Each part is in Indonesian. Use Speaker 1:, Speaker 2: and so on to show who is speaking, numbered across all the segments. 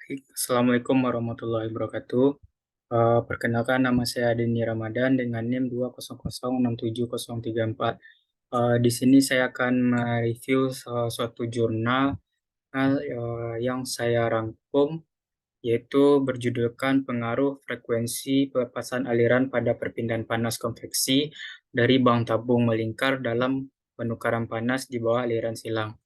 Speaker 1: Baik, Assalamualaikum warahmatullahi wabarakatuh. Perkenalkan nama saya Denny Ramadan dengan NIM 2006734. Di sini saya akan mereview suatu jurnal yang saya rangkum, yaitu berjudulkan Pengaruh Frekuensi Pelepasan Aliran pada Perpindahan Panas Konveksi dari Bank Tabung Melingkar dalam Penukaran Panas di bawah aliran silang.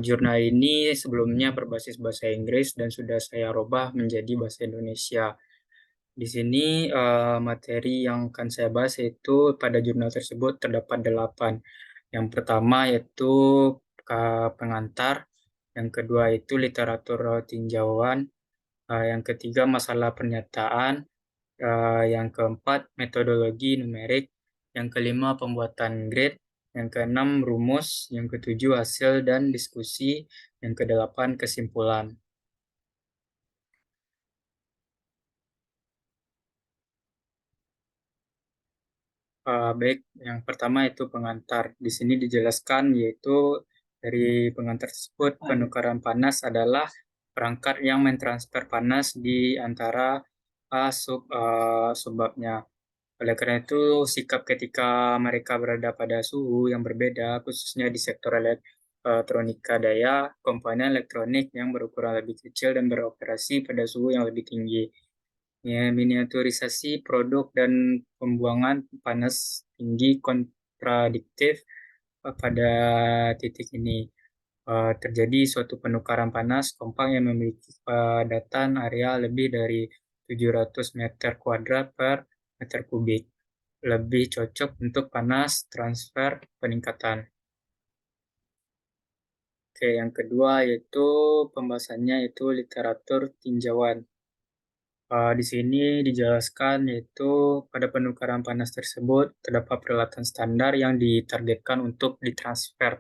Speaker 1: Jurnal ini sebelumnya berbasis bahasa Inggris dan sudah saya rubah menjadi bahasa Indonesia. Di sini materi yang akan saya bahas yaitu pada jurnal tersebut terdapat 8. Yang pertama yaitu pengantar, yang kedua itu literatur tinjauan, yang ketiga masalah pernyataan, yang keempat metodologi numerik, yang kelima pembuatan grade, yang keenam rumus, yang ketujuh hasil dan diskusi, yang kedelapan kesimpulan. Baik, yang pertama itu pengantar. Di sini dijelaskan yaitu dari pengantar tersebut penukaran panas adalah perangkat yang mentransfer panas di antara subbabnya. Oleh karena itu, sikap ketika mereka berada pada suhu yang berbeda, khususnya di sektor elektronika daya, komponen elektronik yang berukuran lebih kecil dan beroperasi pada suhu yang lebih tinggi. Ya, miniaturisasi produk dan pembuangan panas tinggi kontradiktif pada titik ini. Terjadi suatu penukaran panas kompak yang memiliki padatan area lebih dari 700 meter kuadrat per meter kubik. Lebih cocok untuk panas transfer peningkatan. Oke, yang kedua yaitu pembahasannya yaitu literatur tinjauan. Di sini dijelaskan yaitu pada penukaran panas tersebut terdapat peralatan standar yang ditargetkan untuk ditransfer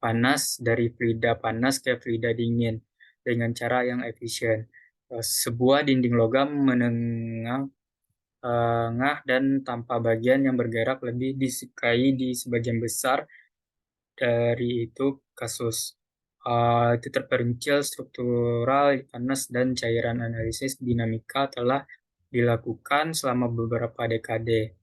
Speaker 1: panas dari fluida panas ke fluida dingin dengan cara yang efisien. Sebuah dinding logam menengah dan tanpa bagian yang bergerak lebih disukai di sebagian besar dari itu kasus. Itu terperincil struktural panas dan cairan analisis dinamika telah dilakukan selama beberapa dekade.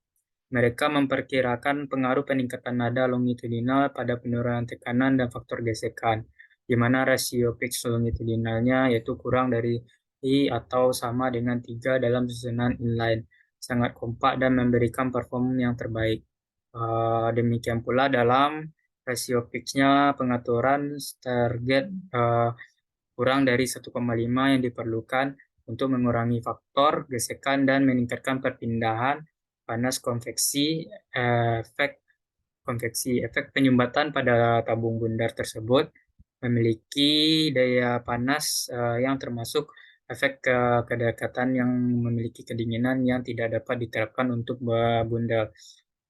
Speaker 1: Mereka memperkirakan pengaruh peningkatan nada longitudinal pada penurunan tekanan dan faktor gesekan, di mana rasio pitch longitudinalnya yaitu kurang dari I atau sama dengan 3 dalam susunan inline, sangat kompak dan memberikan performa yang terbaik. Demikian pula dalam rasio pitch-nya pengaturan target kurang dari 1,5 yang diperlukan untuk mengurangi faktor gesekan dan meningkatkan perpindahan panas efek penyumbatan pada tabung bundar tersebut memiliki daya panas yang termasuk efek kedekatan yang memiliki kedinginan yang tidak dapat diterapkan untuk bundar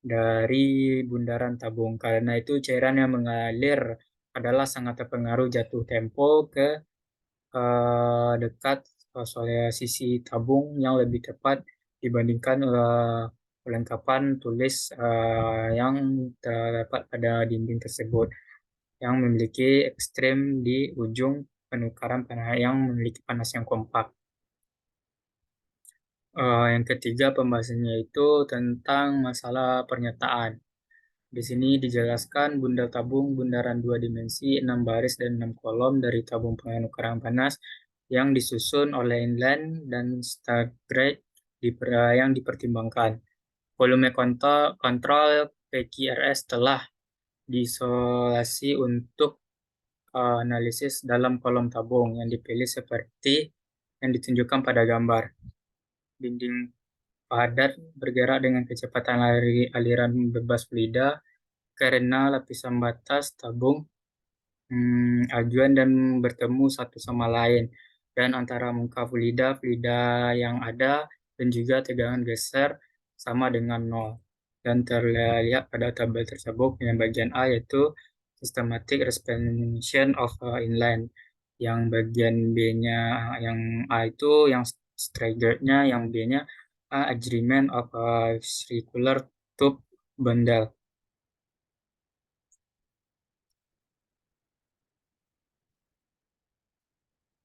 Speaker 1: dari bundaran tabung. Karena itu cairan yang mengalir adalah sangat terpengaruh jatuh tempo ke dekat soalnya sisi tabung yang lebih tepat dibandingkan perlengkapan tulis yang terdapat pada dinding tersebut yang memiliki ekstrem di ujung penukaran panas yang memiliki panas yang kompak. Yang ketiga pembahasannya itu tentang masalah pernyataan. Di sini dijelaskan bundel tabung bundaran dua dimensi, 6 baris dan 6 kolom dari tabung penukaran panas yang disusun oleh inline dan Stargate yang dipertimbangkan. Volume kontrol PQRS telah diisolasi untuk analisis dalam kolom tabung yang dipilih seperti yang ditunjukkan pada gambar. Dinding padat bergerak dengan kecepatan aliran bebas fluida karena lapisan batas tabung ajuan dan bertemu satu sama lain dan antara muka fluida yang ada dan juga tegangan geser sama dengan nol dan terlihat pada tabel tersebut yang bagian A yaitu systematic expansion of inline, yang bagian B-nya yang A itu yang staggered-nya, yang B-nya agreement of circular tube bundle.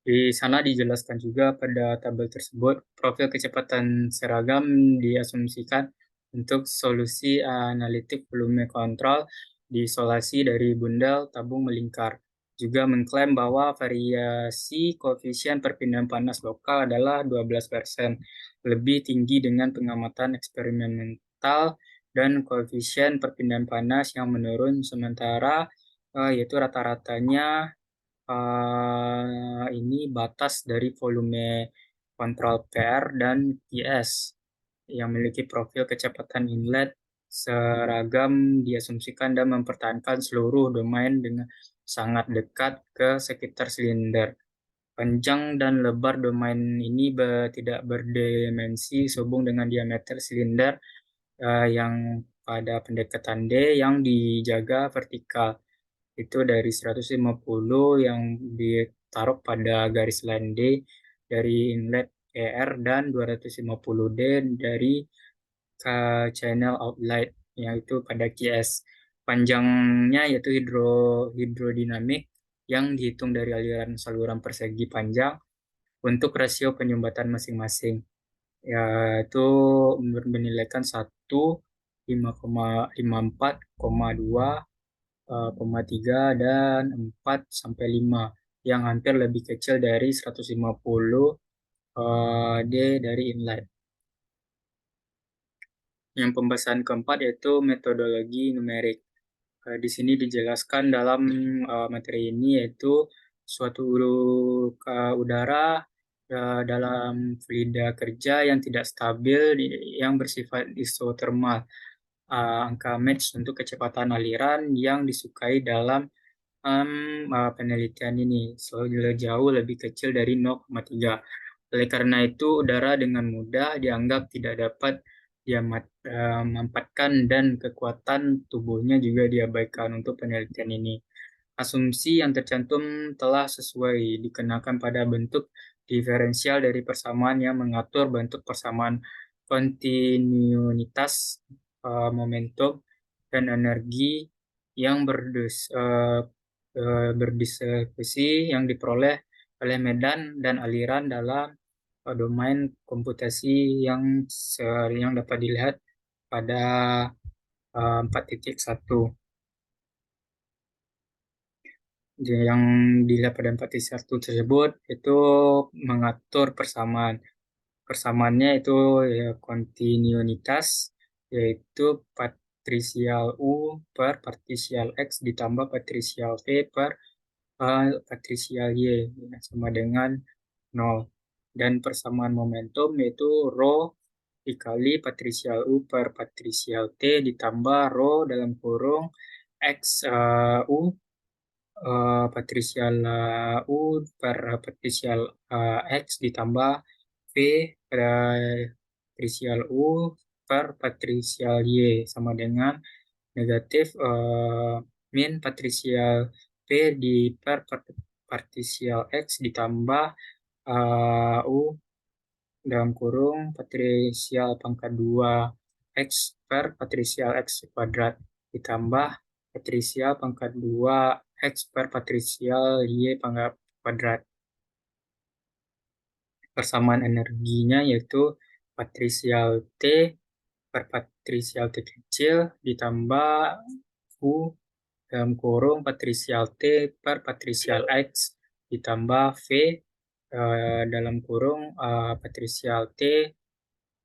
Speaker 1: Di sana dijelaskan juga pada tabel tersebut, profil kecepatan seragam diasumsikan untuk solusi analitik volume kontrol diisolasi dari bundel tabung melingkar. Juga mengklaim bahwa variasi koefisien perpindahan panas lokal adalah 12%, lebih tinggi dengan pengamatan eksperimental dan koefisien perpindahan panas yang menurun sementara yaitu rata-ratanya ini batas dari volume kontrol PR dan QS yang memiliki profil kecepatan inlet seragam diasumsikan dan mempertahankan seluruh domain dengan sangat dekat ke sekitar silinder. Panjang dan lebar domain ini tidak berdimensi sehubung dengan diameter silinder yang pada pendekatan D yang dijaga vertikal itu dari 150 yang ditaruh pada garis line D dari inlet ER dan 250D dari channel outlet yaitu pada QS. Panjangnya yaitu hidrodinamik yang dihitung dari aliran saluran persegi panjang untuk rasio penyumbatan masing-masing yaitu bernilaikan 1, 5,54,2 3 dan 4 sampai 5 yang hampir lebih kecil dari 150 D dari inlet. Yang pembahasan keempat yaitu metodologi numerik. Di sini dijelaskan dalam materi ini yaitu suatu udara dalam fluida kerja yang tidak stabil yang bersifat isotermal. Angka match untuk kecepatan aliran yang disukai dalam penelitian ini selalu jauh lebih kecil dari 0,3. Oleh karena itu, udara dengan mudah dianggap tidak dapat dimanfaatkan dan kekuatan tubuhnya juga diabaikan untuk penelitian ini. Asumsi yang tercantum telah sesuai dikenakan pada bentuk diferensial dari persamaan yang mengatur bentuk persamaan kontinuitas momentum dan energi yang berdistribusi yang diperoleh oleh medan dan aliran dalam domain komputasi yang dapat dilihat pada 4.1. Yang dilihat pada 4.1 tersebut itu mengatur persamaan. Persamaannya itu ya, kontinuitas yaitu patrisial U per patrisial X ditambah patrisial V per patrisial Y sama dengan 0. Dan persamaan momentum yaitu rho dikali patrisial U per patrisial T ditambah rho dalam kurung X U patrisial U per patrisial X ditambah V patrisial U per patrisial Y sama dengan negatif min patrisial P di per patrisial X ditambah U dalam kurung patrisial pangkat 2 X per patrisial X kuadrat ditambah patrisial pangkat 2 X per patrisial Y pangkat kuadrat. Persamaan energinya yaitu patrisial T per patrisial T kecil ditambah U dalam kurung patrisial T per patrisial X ditambah V dalam kurung patrisial T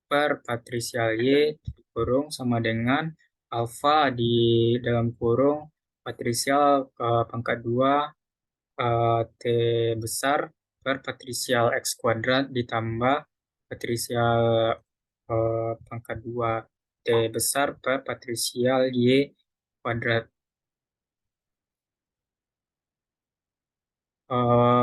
Speaker 1: per patrisial Y kurung sama dengan alfa di dalam kurung patrisial pangkat 2 T besar per patrisial X kuadrat ditambah patrisial pangkat 2 T besar per patrisial Y kuadrat.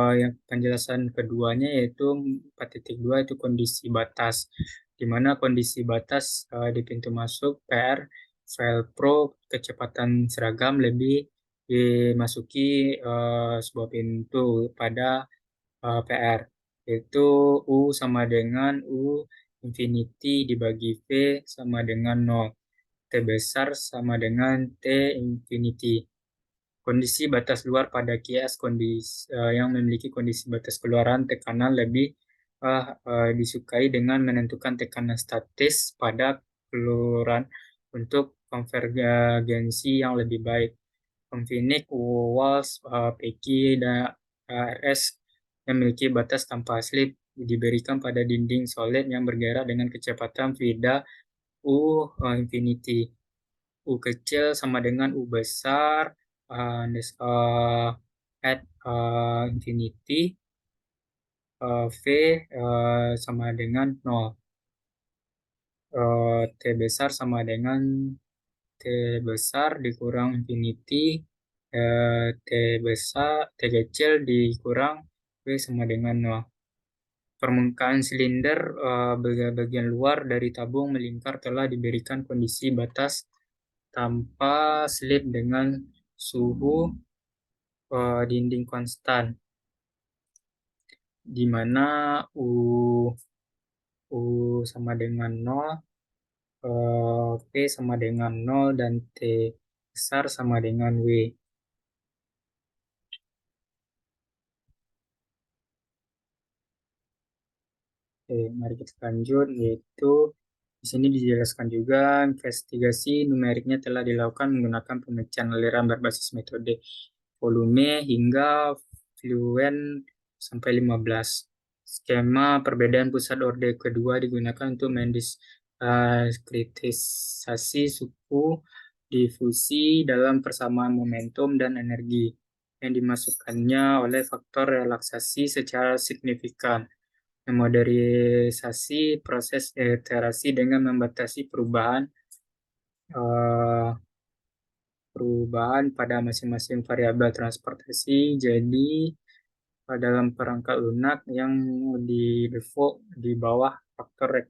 Speaker 1: Yang penjelasan keduanya yaitu 4.2 itu kondisi batas, di mana kondisi batas di pintu masuk PR file Pro kecepatan seragam lebih dimasuki sebuah pintu pada PR, yaitu U sama dengan U infinity dibagi V sama dengan 0, T besar sama dengan T infinity. Kondisi batas luar pada kias yang memiliki kondisi batas keluaran tekanan lebih disukai dengan menentukan tekanan statis pada keluaran untuk konvergensi yang lebih baik. Pemfinik, Walsh, Pecky, dan RS yang memiliki batas tanpa slip diberikan pada dinding solid yang bergerak dengan kecepatan Vida U infinity. U kecil sama dengan U besar at infinity, V sama dengan 0. T besar sama dengan T besar dikurang infinity, T besar, T kecil dikurang V sama dengan 0. Permukaan silinder bagian luar dari tabung melingkar telah diberikan kondisi batas tanpa slip dengan suhu dinding konstan, di mana U sama dengan 0, P sama dengan 0, dan T besar sama dengan W. Oke, mari kita lanjut, yaitu di sini dijelaskan juga investigasi numeriknya telah dilakukan menggunakan pemecahan aliran berbasis metode volume hingga fluent sampai 15. Skema perbedaan pusat orde kedua digunakan untuk mendiskritisasi suku difusi dalam persamaan momentum dan energi yang dimasukkannya oleh faktor relaksasi secara signifikan. Memoderisasi proses iterasi dengan membatasi eh, perubahan pada masing-masing variabel transportasi. Jadi dalam perangkat lunak yang di default di bawah faktor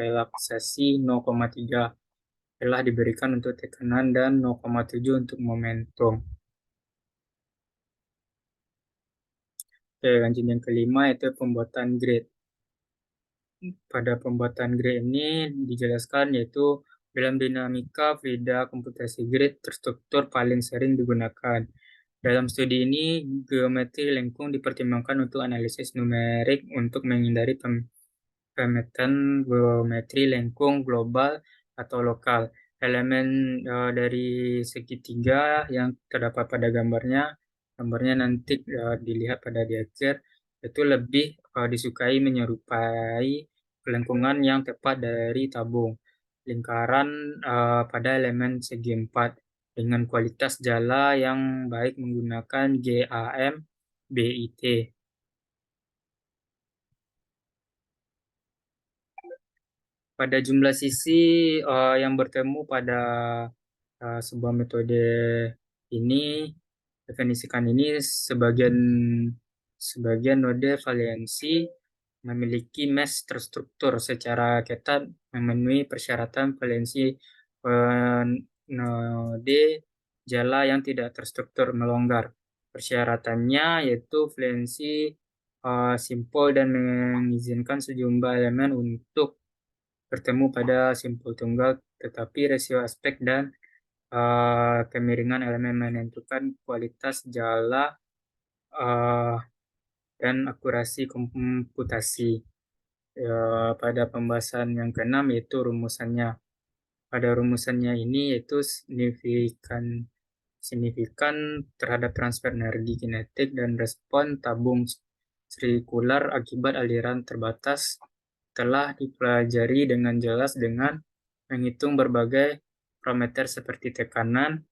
Speaker 1: relaksasi 0,3 telah diberikan untuk tekanan dan 0,7 untuk momentum. Oke, lanjut yang kelima yaitu pembuatan grid. Pada pembuatan grid ini dijelaskan yaitu dalam dinamika Frida komputasi grid terstruktur paling sering digunakan. Dalam studi ini, geometri lengkung dipertimbangkan untuk analisis numerik untuk menghindari pemetaan geometri lengkung global atau lokal. Elemen dari segitiga yang terdapat pada gambarnya nanti dilihat pada di akhir, itu lebih disukai menyerupai lengkungan yang tepat dari tabung lingkaran pada elemen segi empat dengan kualitas jala yang baik menggunakan GAM BIT. Pada jumlah sisi yang bertemu pada sebuah metode ini, definisikan ini sebagian node valiansi memiliki mesh terstruktur secara ketat memenuhi persyaratan valiansi node jala yang tidak terstruktur melonggar. Persyaratannya yaitu valiansi simpul dan mengizinkan sejumlah elemen untuk bertemu pada simpul tunggal, tetapi rasio aspek dan kemiringan elemen menentukan kualitas jala uh, dan akurasi komputasi. Pada pembahasan yang keenam yaitu rumusannya. Pada rumusannya ini yaitu signifikan terhadap transfer energi kinetik dan respon tabung sirkular akibat aliran terbatas telah dipelajari dengan jelas dengan menghitung berbagai parameter seperti tekanan,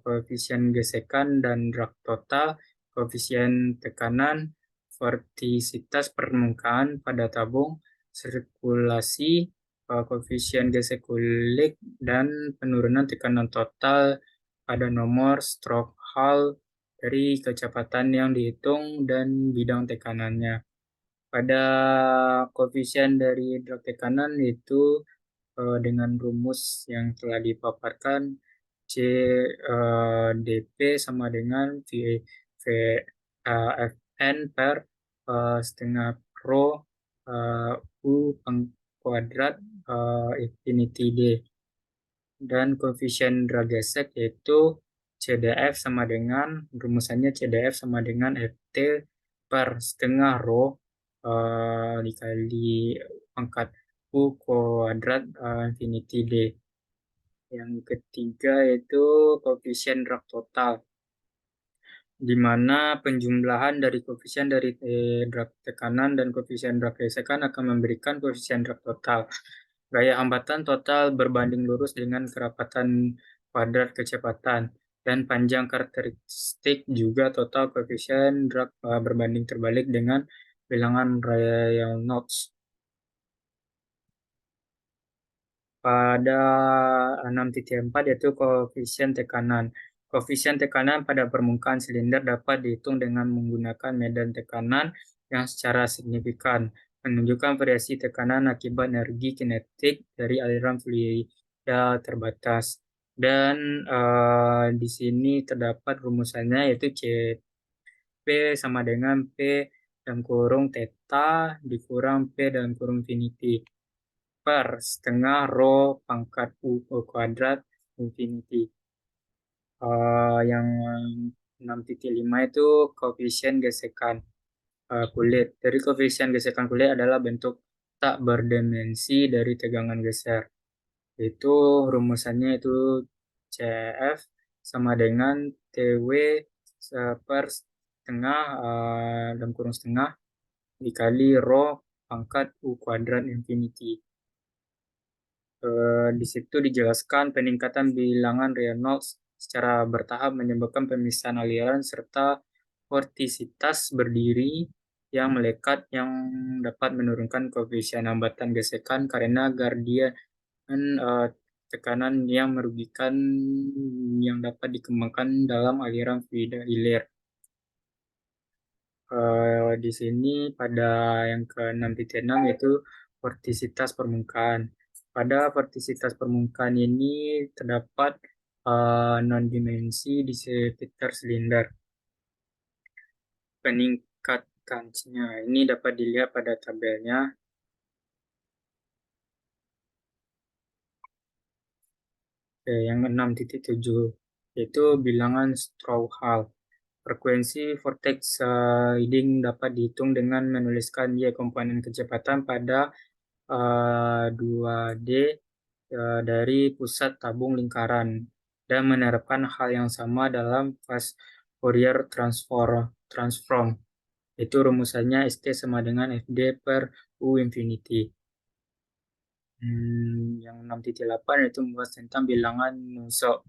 Speaker 1: koefisien gesekan dan drag total, koefisien tekanan, vortisitas permukaan pada tabung, sirkulasi, koefisien gesek kulik, dan penurunan tekanan total pada nomor stroke Hall dari kecepatan yang dihitung dan bidang tekanannya. Pada koefisien dari drag tekanan itu dengan rumus yang telah dipaparkan C dP sama dengan Fn per setengah rho U kuadrat infinity D. Dan koefisien Dragesek yaitu CDF sama dengan, rumusannya CDF sama dengan FT per setengah rho dikali pangkat U kuadrat infinity D. Yang ketiga yaitu koefisien drag total, di mana penjumlahan dari koefisien dari drag tekanan dan koefisien drag gesekan akan memberikan koefisien drag total. Gaya hambatan total berbanding lurus dengan kerapatan kuadrat kecepatan dan panjang karakteristik juga total koefisien drag berbanding terbalik dengan bilangan Reynolds. Pada 6.4 yaitu koefisien tekanan. Koefisien tekanan pada permukaan silinder dapat dihitung dengan menggunakan medan tekanan yang secara signifikan menunjukkan variasi tekanan akibat energi kinetik dari aliran fluida terbatas. Dan di sini terdapat rumusannya yaitu CP sama dengan P dalam kurung theta dikurang P dalam kurung infinity per setengah rho pangkat U kuadrat infinity. Yang 6.5 itu koefisien gesekan kulit. Dari koefisien gesekan kulit adalah bentuk tak berdimensi dari tegangan geser. Itu rumusannya itu CF sama dengan TW per setengah dalam kurung setengah dikali rho pangkat U kuadrat infinity. Di situ dijelaskan peningkatan bilangan Reynolds secara bertahap menyebabkan pemisahan aliran serta vortisitas berdiri yang melekat yang dapat menurunkan koefisien hambatan gesekan karena gradien tekanan yang merugikan yang dapat dikembangkan dalam aliran fluida hilir. Di sini pada yang ke-6.6 yaitu vortisitas permukaan. Pada vortisitas permukaan ini terdapat non-dimensi di sekitar silinder. Peningkatannya ini dapat dilihat pada tabelnya. Yang 6.7 yaitu bilangan Strouhal. Frekuensi vortex sliding dapat dihitung dengan menuliskan Y komponen kecepatan pada 2D dari pusat tabung lingkaran dan menerapkan hal yang sama dalam fast Fourier transform. Itu rumusannya ST sama dengan FD per U infinity. Yang 6.8 itu membahas tentang bilangan Nusselt.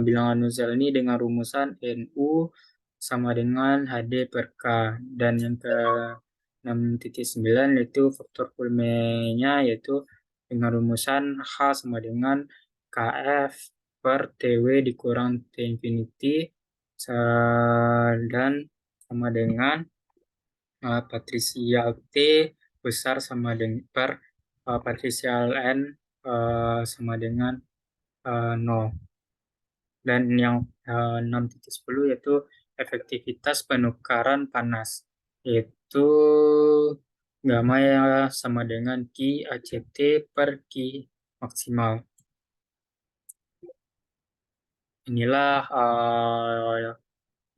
Speaker 1: Bilangan Nusselt ini dengan rumusan NU sama dengan HD per K. Dan yang ke 6.9 yaitu faktor Coulomb-nya yaitu dengan rumusan H sama dengan KF per TW dikurang T infinity dan sama dengan patrisial T besar sama dengan per patrisial N sama dengan 0. Dan yang 6.10 yaitu efektivitas penukaran panas, yaitu gamma sama dengan Q ACT per Q maksimal. Inilah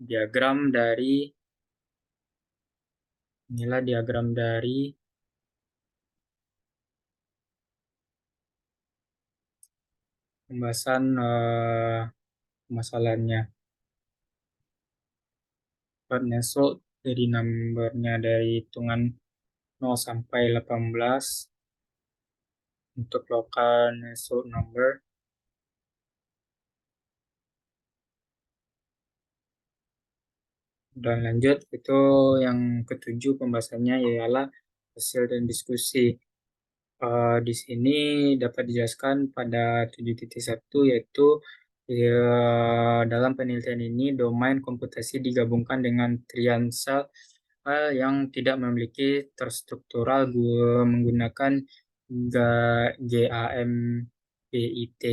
Speaker 1: diagram dari pembahasan masalahnya. Nusselt dari nomornya dari hitungan 0 sampai 18 untuk local Nusselt number. Dan lanjut itu yang ketujuh pembahasannya ialah hasil dan diskusi. Di sini dapat dijelaskan pada 7.1 yaitu dalam penelitian ini domain komputasi digabungkan dengan trian sel yang tidak memiliki terstruktural menggunakan GAMPIT.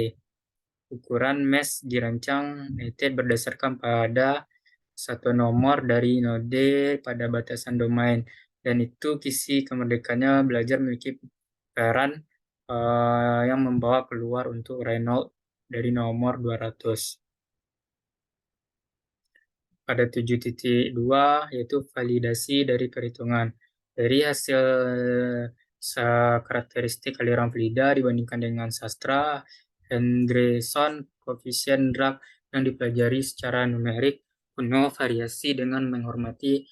Speaker 1: Ukuran mesh dirancang berdasarkan pada satu nomor dari node pada batasan domain, dan itu kisi kemerdekaannya belajar memiliki peran yang membawa keluar untuk Renault dari nomor 200. Pada 7.2 yaitu validasi dari perhitungan. Dari hasil karakteristik aliran fluida dibandingkan dengan sastra, Hendresen koefisien drag yang dipelajari secara numerik penuh variasi dengan menghormati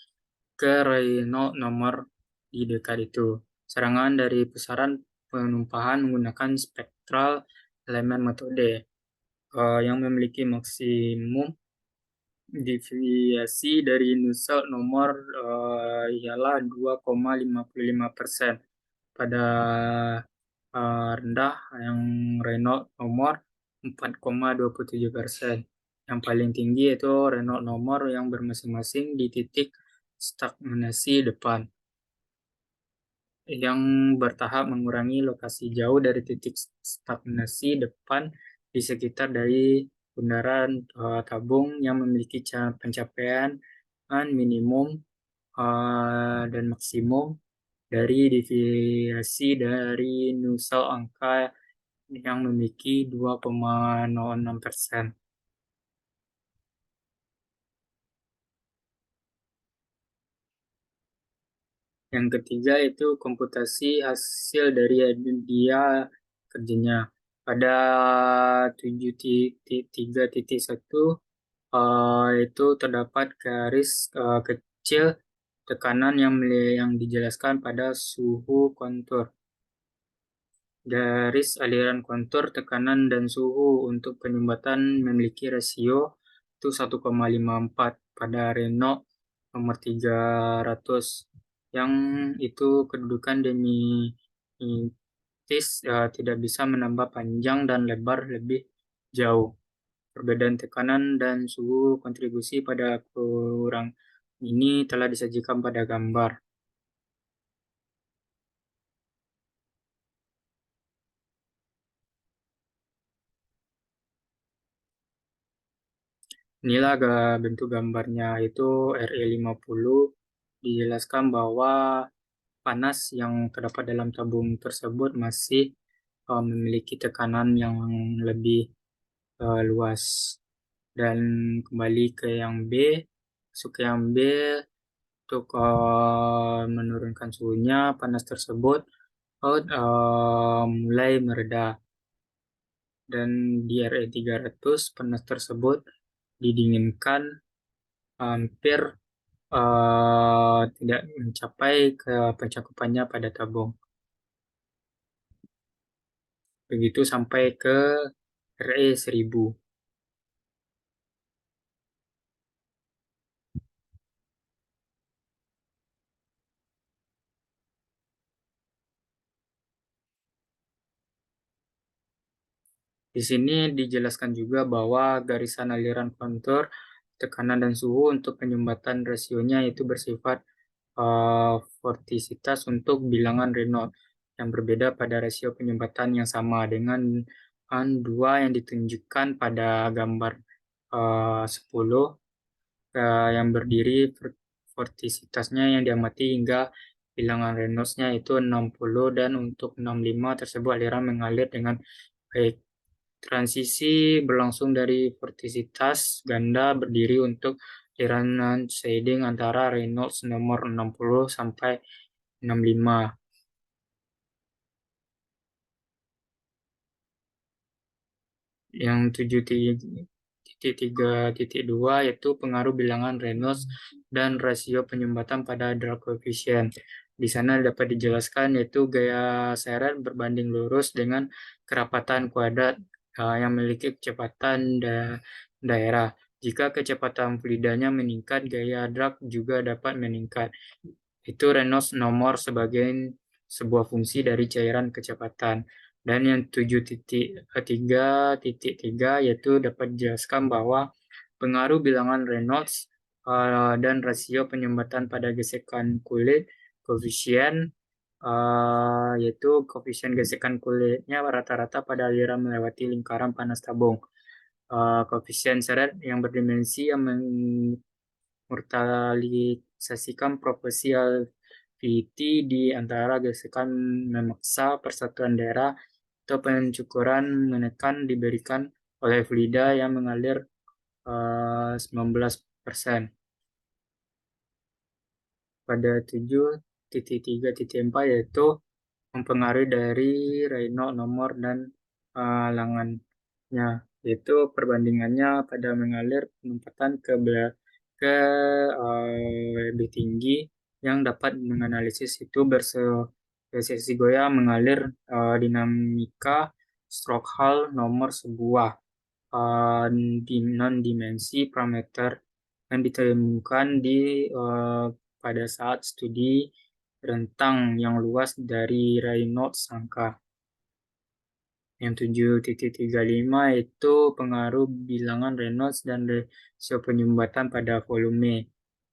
Speaker 1: ke Renault nomor di dekat itu. Serangan dari pusaran penumpahan menggunakan spektral elemen metode yang memiliki maksimum deviasi dari Nusselt nomor ialah 2,55% pada rendah yang Renault nomor 4,27%. Yang paling tinggi itu Renault nomor yang bermasing-masing di titik stagnasi depan yang bertahap mengurangi lokasi jauh dari titik stagnasi depan di sekitar dari bundaran tabung yang memiliki pencapaian minimum dan maksimum dari deviasi dari Nusselt angka yang memiliki 2,06%. Yang ketiga itu komputasi hasil dari dia kerjanya. Pada 7.3.1 itu terdapat garis kecil tekanan yang dijelaskan pada suhu kontur. Garis aliran kontur tekanan dan suhu untuk penyumbatan memiliki rasio itu 1,54 pada Renault nomor 300 yang itu kedudukan demi tidak bisa menambah panjang dan lebar lebih jauh. Perbedaan tekanan dan suhu kontribusi pada kurang ini telah disajikan pada gambar. Inilah bentuk gambarnya itu RE50. Dijelaskan bahwa panas yang terdapat dalam tabung tersebut masih memiliki tekanan yang lebih luas. Dan kembali ke yang B, masuk ke yang B untuk menurunkan suhunya, panas tersebut mulai mereda. Dan di RE300 panas tersebut didinginkan hampir tidak mencapai ke pencakupannya pada tabung. Begitu sampai ke RE1000. Di sini dijelaskan juga bahwa garisan aliran kontur, tekanan dan suhu untuk penyumbatan rasionya itu bersifat vortisitas untuk bilangan Reynolds yang berbeda pada rasio penyumbatan yang sama dengan dua yang ditunjukkan pada gambar 10 yang berdiri vortisitasnya yang diamati hingga bilangan Reynolds-nya itu 60 dan untuk 65 tersebut aliran mengalir dengan baik. Transisi berlangsung dari vortisitas ganda berdiri untuk aliran shading antara Reynolds nomor 60 sampai 65. Yang 7.3.2 yaitu pengaruh bilangan Reynolds dan rasio penyumbatan pada drag coefficient. Di sana dapat dijelaskan yaitu gaya seret berbanding lurus dengan kerapatan kuadrat yang memiliki kecepatan daerah. Jika kecepatan fluidanya meningkat, gaya drag juga dapat meningkat. Itu Reynolds nomor sebagai sebuah fungsi dari cairan kecepatan. Dan yang 7.3.3 yaitu dapat dijelaskan bahwa pengaruh bilangan Reynolds dan rasio penyumbatan pada gesekan kulit, koefisien yaitu koefisien gesekan kulitnya rata-rata pada aliran melewati lingkaran panas tabung. Koefisien seret yang berdimensi yang memortalisasikan proporsi conductivity di antara gesekan memaksa persatuan daerah atau pencukuran menekan diberikan oleh fluida yang mengalir 19%. Pada 7.3.4 yaitu mempengaruhi dari Raynaud nomor dan halangannya, yaitu perbandingannya pada mengalir penempatan ke lebih tinggi yang dapat menganalisis itu bersesi goyah mengalir dinamika Stokes-Hall nomor sebuah non-dimensi parameter yang ditemukan pada saat studi rentang yang luas dari Reynolds angka. Yang 7.35 itu pengaruh bilangan Reynolds dan rasio penyumbatan pada volume.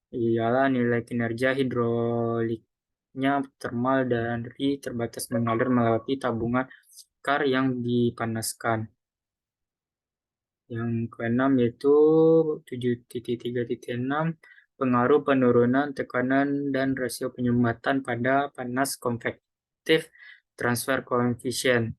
Speaker 1: Ialah nilai kinerja hidroliknya termal dari terbatas mengalir melewati tabungan kar yang dipanaskan. Yang keenam yaitu 7.3.6 pengaruh penurunan tekanan dan rasio penyumbatan pada panas konvektif transfer coefficient,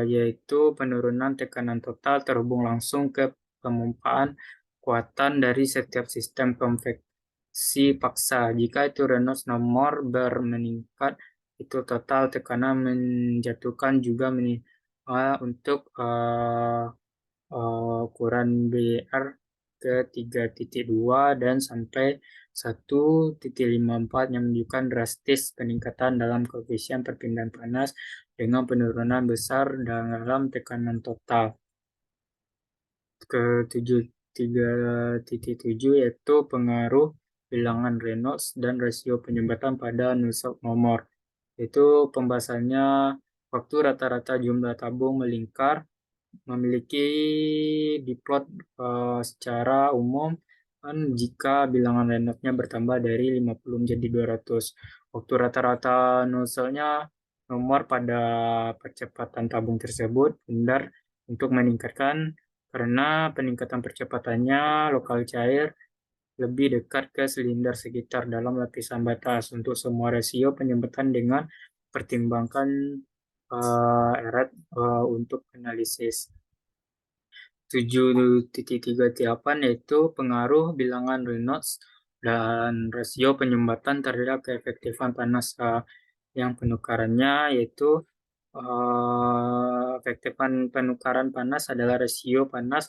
Speaker 1: yaitu penurunan tekanan total terhubung langsung ke pemumpaan kekuatan dari setiap sistem konveksi paksa. Jika itu Reynolds nomor meningkat, itu total tekanan menjatuhkan juga untuk ukuran BR ke 3.2 dan sampai 1.54 yang menunjukkan drastis peningkatan dalam koefisien perpindahan panas dengan penurunan besar dalam tekanan total. Ke 3.7 yaitu pengaruh bilangan Reynolds dan rasio penyumbatan pada Nusselt nomor. Itu pembahasannya waktu rata-rata jumlah tabung melingkar memiliki diplot secara umum kan jika bilangan Reynolds-nya bertambah dari 50 menjadi 200. Waktu rata-rata nozzle-nya nomor pada percepatan tabung tersebut bundar untuk meningkatkan karena peningkatan percepatannya lokal cair lebih dekat ke silinder sekitar dalam lapisan batas. Untuk semua rasio penyumbatan dengan pertimbangkan eret untuk analisis. 7.3.8 yaitu pengaruh bilangan Reynolds dan rasio penyumbatan terhadap keefektifan panas yang penukarannya yaitu efektifan penukaran panas adalah rasio panas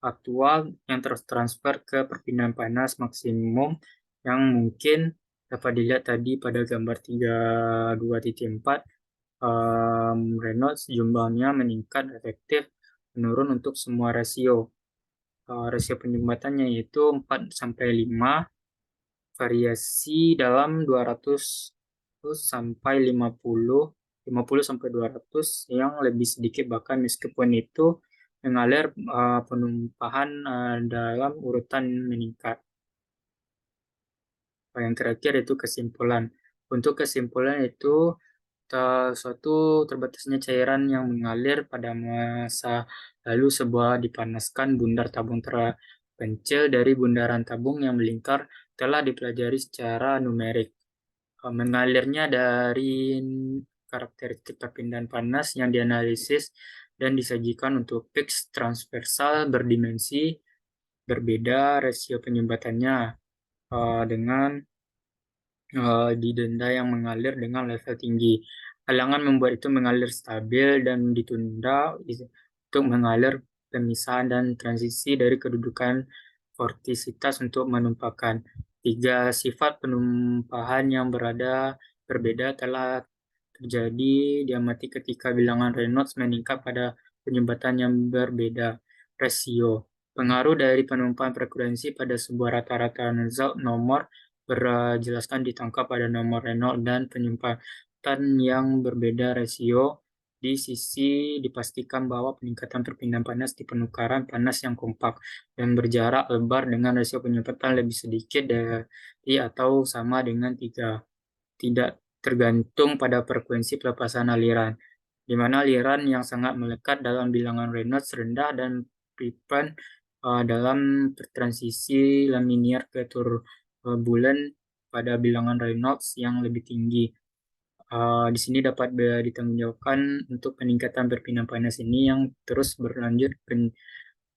Speaker 1: aktual yang transfer ke perpindahan panas maksimum yang mungkin dapat dilihat tadi pada gambar 32.4. Reynolds jumlahnya meningkat efektif menurun untuk semua rasio. Rasio penyumbatannya yaitu 4-5, variasi dalam 200 sampai 50 sampai 200 yang lebih sedikit bahkan meskipun itu mengalir penumpahan dalam urutan meningkat. Yang terakhir itu kesimpulan. Untuk kesimpulan itu suatu terbatasnya cairan yang mengalir pada masa lalu sebuah dipanaskan bundar tabung terpencil dari bundaran tabung yang melingkar telah dipelajari secara numerik. Mengalirnya dari karakteristik perpindahan panas yang dianalisis dan disajikan untuk fix transversal berdimensi berbeda rasio penyumbatannya dengan di denda yang mengalir dengan level tinggi. Halangan membuat itu mengalir stabil dan ditunda untuk mengalir pemisahan dan transisi dari kedudukan vortisitas untuk menumpahkan. 3 sifat penumpahan yang berbeda telah terjadi diamati ketika bilangan Reynolds meningkat pada penyumbatan yang berbeda. Rasio. Pengaruh dari penumpahan frekuensi pada sebuah rata-rata Nusselt nomor berjelaskan ditangkap pada nomor Reynolds dan penyumbatan yang berbeda rasio. Di sisi dipastikan bahwa peningkatan perpindahan panas di penukaran panas yang kompak dan berjarak lebar dengan rasio penyumbatan lebih sedikit dari atau sama dengan 3. Tidak tergantung pada frekuensi pelepasan aliran, di mana aliran yang sangat melekat dalam bilangan Reynolds rendah dan dalam transisi laminar ke turbulen pada bilangan Reynolds yang lebih tinggi. Di sini dapat ditanggungjawabkan untuk peningkatan perpindahan panas ini yang terus berlanjut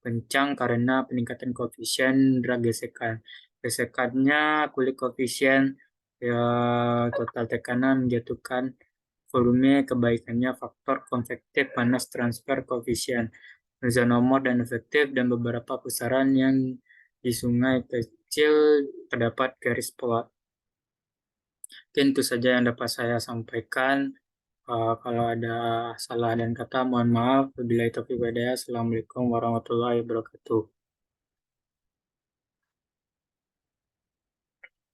Speaker 1: kencang karena peningkatan koefisien drag gesekan. Gesekannya kulit koefisien ya, total tekanan menjatuhkan volume, kebaikannya faktor konvektif panas transfer koefisien zona nomor dan efektif dan beberapa pusaran yang di sungai kecil terdapat garis pola. Mungkin itu saja yang dapat saya sampaikan. Kalau ada salah dan kata, mohon maaf. Wabillahi taufiq wal hidayah. Assalamualaikum warahmatullahi wabarakatuh.